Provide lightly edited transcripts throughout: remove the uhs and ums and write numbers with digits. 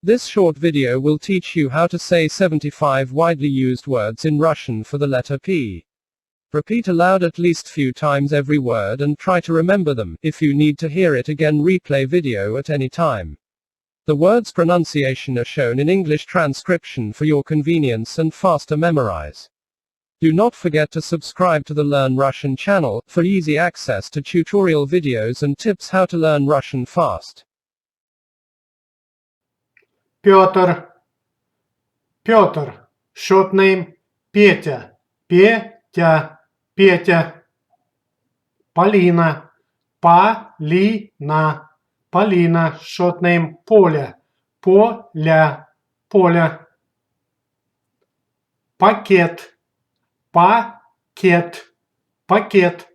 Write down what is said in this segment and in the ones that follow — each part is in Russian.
This short video will teach you how to say 75 widely used words in Russian for the letter P. Repeat aloud at least few times every word and try to remember them. If you need to hear it again, replay video at any time. The words' pronunciation are shown in English transcription for your convenience and faster memorize. Do not forget to subscribe to the Learn Russian channel for easy access to tutorial videos and tips how to learn Russian fast. Петр. Петр. Short name Петя. Петя. Петя. Полина. Полина. Полина. Short name Поля. Поля. Поля. Пакет. Пакет. Пакет.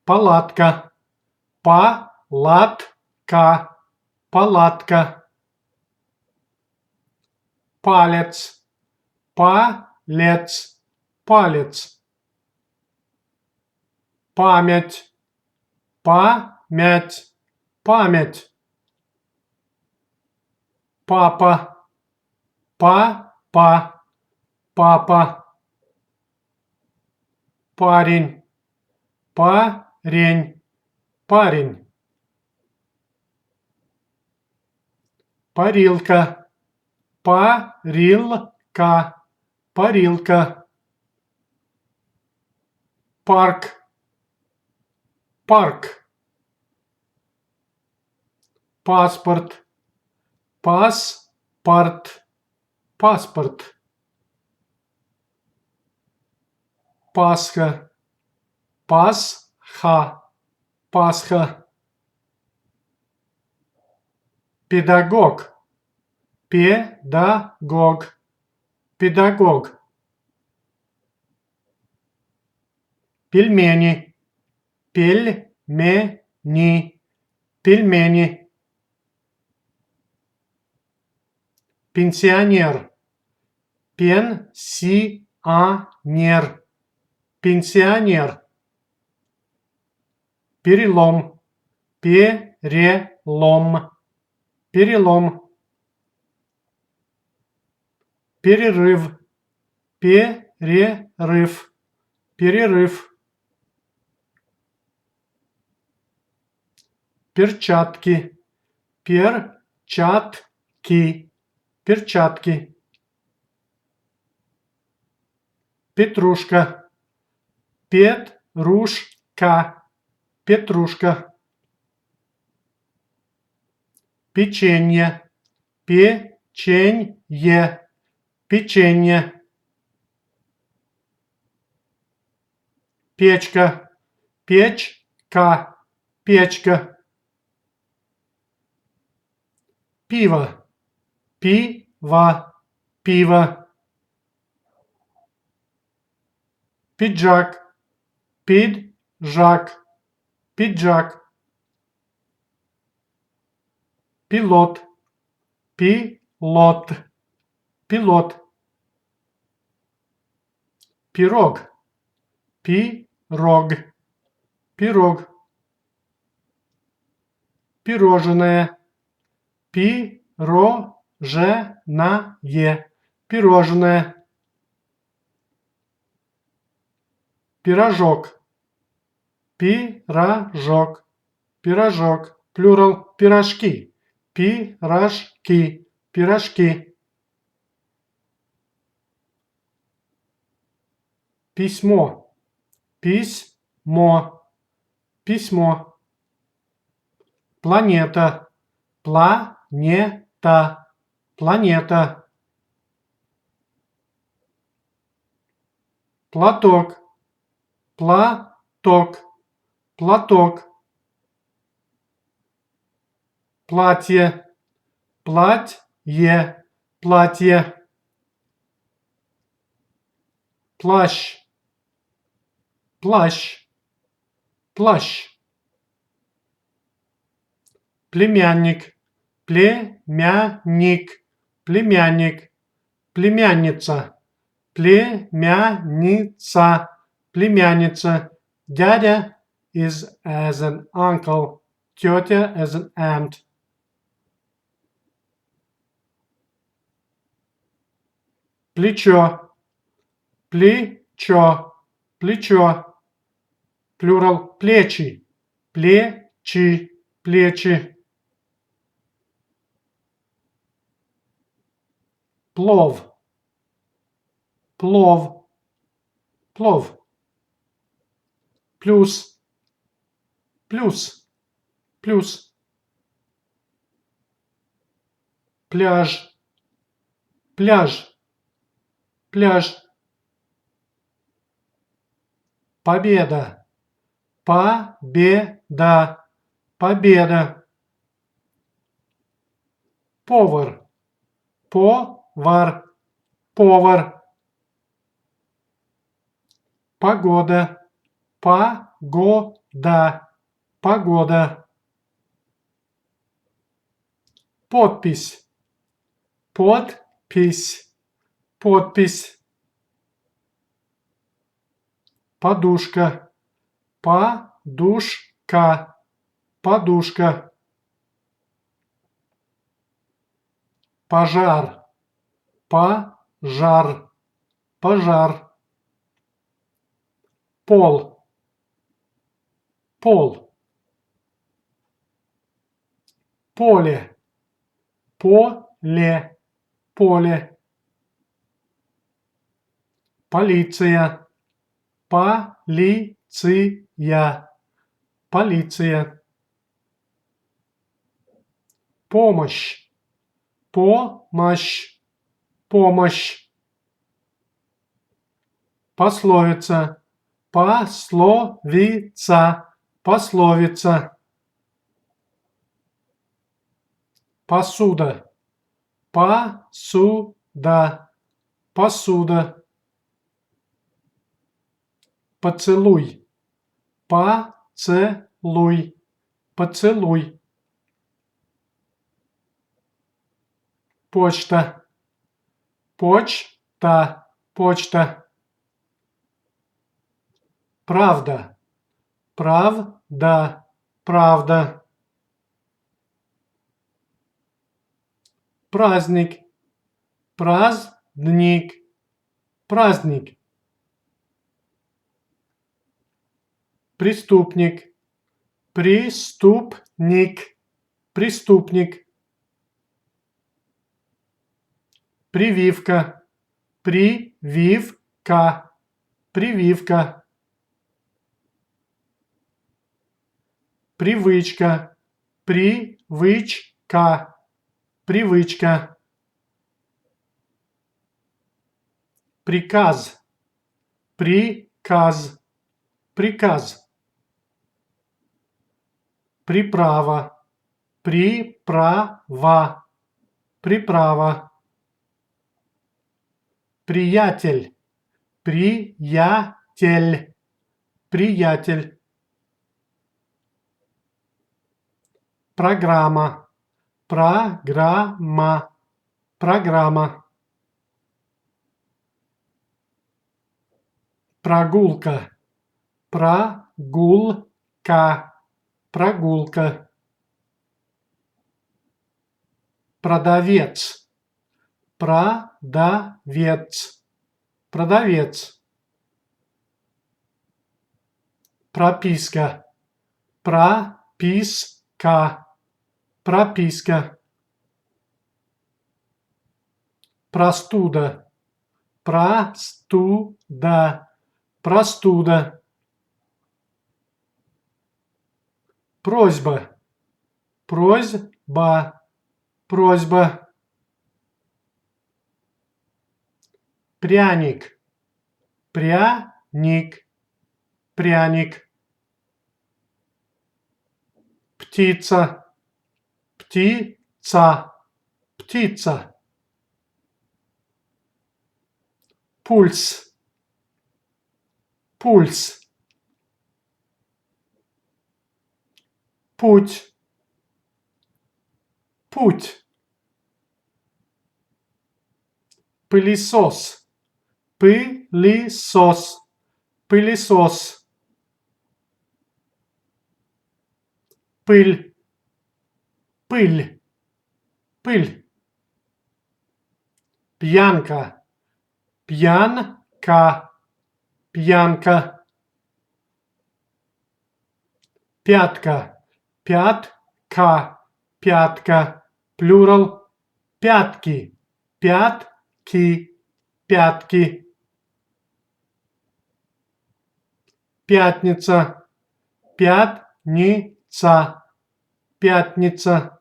Палатка. Палатка. Палатка. Палец. Палец. Палец. Память. Память. Память. Папа. Папа. Папа. Парень. Парень. Парень. Парилка. Парилка. Парилка. Парк. Парк. Паспорт. Паспорт. Паспорт. Пасха. Пасха. Пасха. Педагог. Педагог. Педагог. Пельмени. Пельмени. Пельмени. Пенсионер. Пенсионер. Пенсионер. Перелом. Перелом. Перелом. Перерыв. Перерыв. Перерыв. Перчатки. Перчатки. Перчатки. Петрушка. Петрушка. Петрушка. Печенье. Печенье. Печенье. Печка. Печка. Печка. Пиво. Пиво. Пиво. Пиджак. Пиджак. Пиджак. Пилот. Пилот. Пилот. Пирог. Пирог. Пирог. Пирожное. Пирожное. Пирожное. Пирожок. Пирожок. Пирожок. Плюрал. Пирожки. Пирожки. Пирожки. Письмо. Письмо. Письмо. Планета. Планета. Планета. Платок. Платок. Платок. Платье. Платье. Платье. Плащ. Плащ. Плащ. Племянник. Племянник. Племянник. Племянница. Племянница. Племянница. Дядя is as an uncle. Тетя as an aunt. плечо, плечо, плечо. Плюрал плечи, плечи, плечи. Плов, плов, плов. Плюс, плюс, плюс. Пляж, пляж, пляж. Победа, победа, победа. Повар, повар, повар. Погода, погода, погода. Подпись, подпись, подпись. Подушка, подушка, подушка. Пожар, пожар, пожар. Пол, пол. Поле, поле, поле. Полиция, полиция, полиция. Помощь, помощь, помощь. Пословица, пословица, пословица. Посуда, посуда, посуда. Поцелуй, поцелуй, поцелуй. Почта, почта, почта. Правда, правда, правда. Праздник, праздник, праздник. Преступник, преступник, преступник. Прививка, прививка, прививка. Привычка, привычка, привычка. Приказ, приказ, приказ. Приправа, приправа, приправа. Приятель, приятель, приятель. Программа, программа, программа. Прогулка, прогулка, прогулка. Продавец, продавец, продавец. Прописка, прописка, прописка. Простуда, простуда, простуда. Просьба, просьба, просьба. Пряник, пряник, пряник. Птица, птица, птица. Пульс, пульс. Путь, путь. Пылесос, пылесос, пылесос. Пыль, пыль, пыль. Пьянка, пьянка, пьянка. Пятка, пятка, пятка. Плюрал пятки, пятки, пятки. Пятница, пятница, пятница.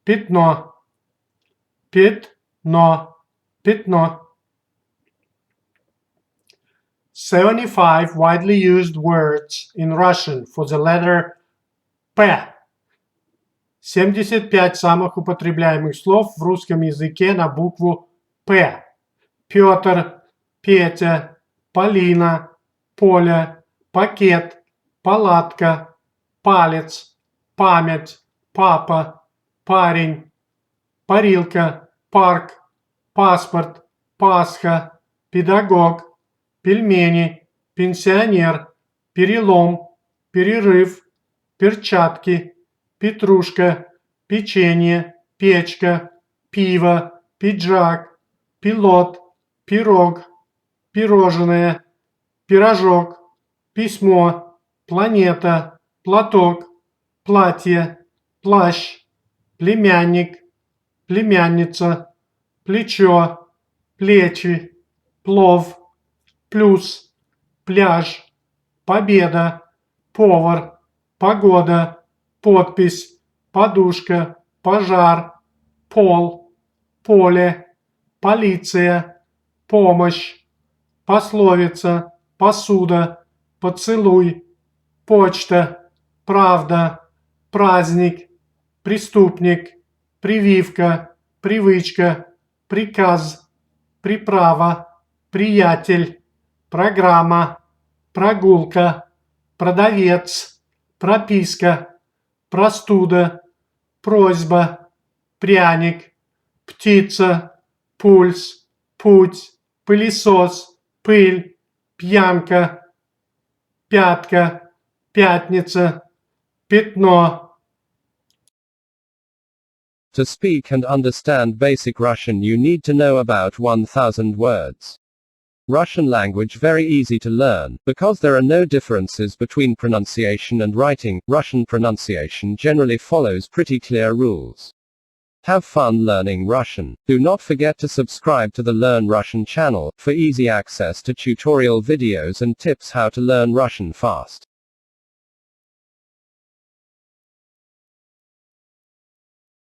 Пятно, пятно, пятно. 75 widely used words in Russian for the letter P. 75 самых употребляемых слов в русском языке на букву П. Петр, Петя, Полина, Поля, пакет, палатка, палец, память, папа, парень, парилка, парк, паспорт, Пасха, педагог, пельмени, пенсионер, перелом, перерыв, перчатки, петрушка, печенье, печка, пиво, пиджак, пилот, пирог, пирожное, пирожок, письмо, планета, платок, платье, плащ, племянник, племянница, плечо, плечи, плов, плюс, пляж, победа, повар, погода, подпись, подушка, пожар, пол, поле, полиция, помощь, пословица, посуда, поцелуй, почта, правда, праздник, преступник, прививка, привычка, приказ, приправа, приятель, программа, прогулка, продавец, прописка, простуда, просьба, пряник, птица, пульс, путь, пылесос, пыль, пьянка, пятка, пятница, пятно. To speak and understand basic Russian, you need to know about 1000 words. Russian language very easy to learn, because there are no differences between pronunciation and writing. Russian pronunciation generally follows pretty clear rules. Have fun learning Russian. Do not forget to subscribe to the Learn Russian channel, for easy access to tutorial videos and tips how to learn Russian fast.